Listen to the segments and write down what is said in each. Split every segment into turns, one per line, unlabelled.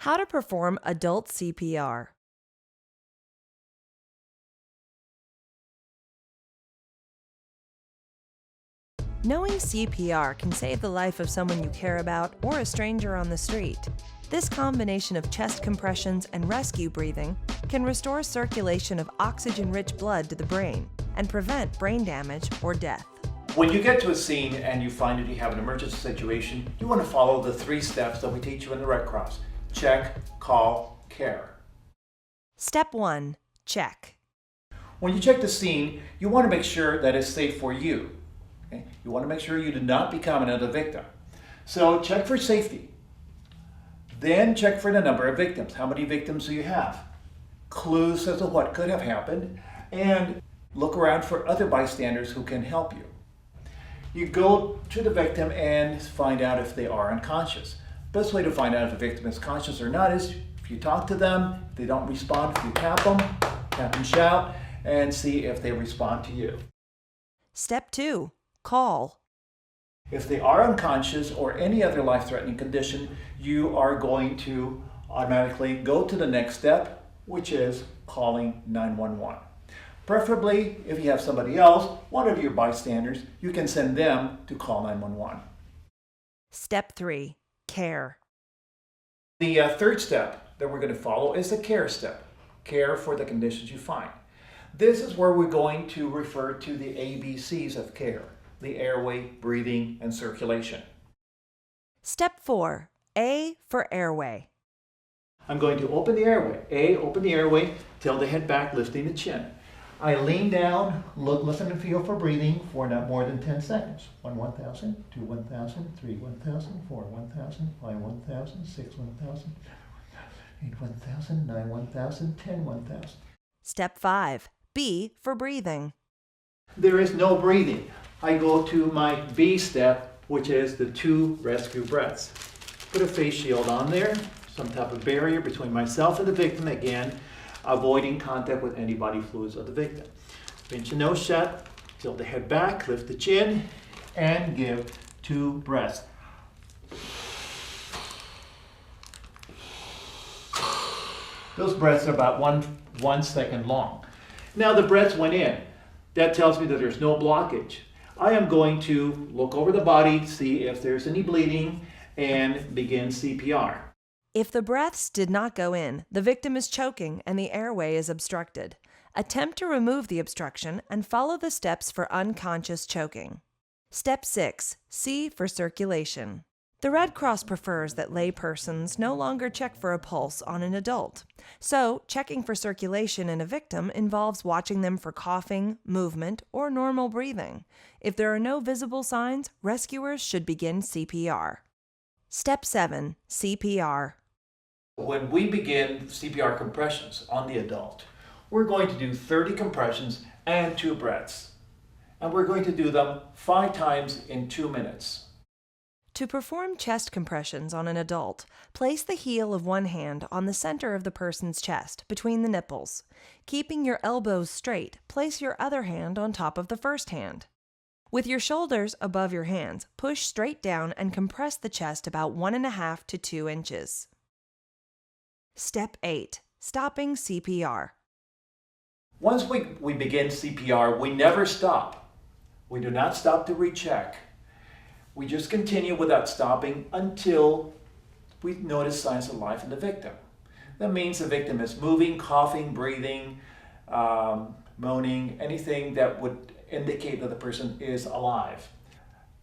How to perform adult CPR. Knowing CPR can save the life of someone you care about or a stranger on the street. This combination of chest compressions and rescue breathing can restore circulation of oxygen-rich blood to the brain and prevent brain damage or death.
When you get to a scene and you find that you have an emergency situation, you want to follow the 3 steps that we teach you in the Red Cross. Check, call, care.
Step 1. Check.
When you check the scene, you want to make sure that it's safe for you. Okay? You want to make sure you do not become another victim. So check for safety. Then check for the number of victims. How many victims do you have? Clues as to what could have happened, and look around for other bystanders who can help you. You go to the victim and find out if they are unconscious. Best way to find out if the victim is conscious or not is if you talk to them, if they don't respond, if you tap and shout, and see if they respond to you.
Step 2. Call.
If they are unconscious or any other life-threatening condition, you are going to automatically go to the next step, which is calling 911. Preferably, if you have somebody else, one of your bystanders, you can send them to call 911.
Step 3. Care.
The third step that we're going to follow is the care step. Care for the conditions you find. This is where we're going to refer to the ABCs of care: the airway, breathing, and circulation.
Step 4. A for airway.
I'm going to open the airway. A, open the airway, tilt the head back, lifting the chin. I lean down, look, listen, and feel for breathing for not more than 10 seconds. 1, 1,000, 2, 1,000, 3, 1,000, 4, 1,000, 5, 1,000, 6, 1,000, 8, 1,000, 9, 1,000, 10, 1,000.
Step 5. B for breathing.
There is no breathing. I go to my B step, which is the 2 rescue breaths. Put a face shield on there, some type of barrier between myself and the victim, again, avoiding contact with any body fluids of the victim. Pinch the nose shut, tilt the head back, lift the chin, and give 2 breaths. Those breaths are about one second long. Now the breaths went in. That tells me that there's no blockage. I am going to look over the body, see if there's any bleeding, and begin CPR.
If the breaths did not go in, the victim is choking and the airway is obstructed. Attempt to remove the obstruction and follow the steps for unconscious choking. Step 6. C for circulation. The Red Cross prefers that laypersons no longer check for a pulse on an adult. So, checking for circulation in a victim involves watching them for coughing, movement, or normal breathing. If there are no visible signs, rescuers should begin CPR. Step 7. CPR.
When we begin CPR compressions on the adult, we're going to do 30 compressions and 2 breaths. And we're going to do them 5 times in 2 minutes.
To perform chest compressions on an adult, place the heel of one hand on the center of the person's chest, between the nipples. Keeping your elbows straight, place your other hand on top of the first hand. With your shoulders above your hands, push straight down and compress the chest about 1.5 to 2 inches. Step 8. Stopping CPR.
Once we begin CPR, we never stop. We do not stop to recheck. We just continue without stopping until we notice signs of life in the victim. That means the victim is moving, coughing, breathing, moaning, anything that would indicate that the person is alive.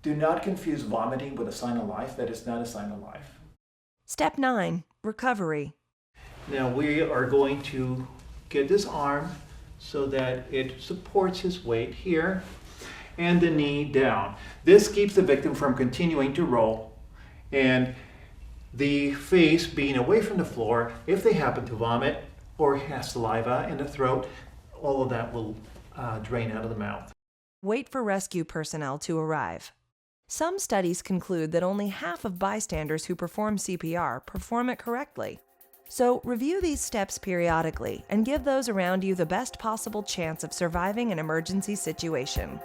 Do not confuse vomiting with a sign of life. That is not a sign of life.
Step 9. Recovery.
Now we are going to get this arm so that it supports his weight here, and the knee down. This keeps the victim from continuing to roll, and the face being away from the floor. If they happen to vomit or have saliva in the throat, all of that will drain out of the mouth.
Wait for rescue personnel to arrive. Some studies conclude that only half of bystanders who perform CPR perform it correctly. So review these steps periodically and give those around you the best possible chance of surviving an emergency situation.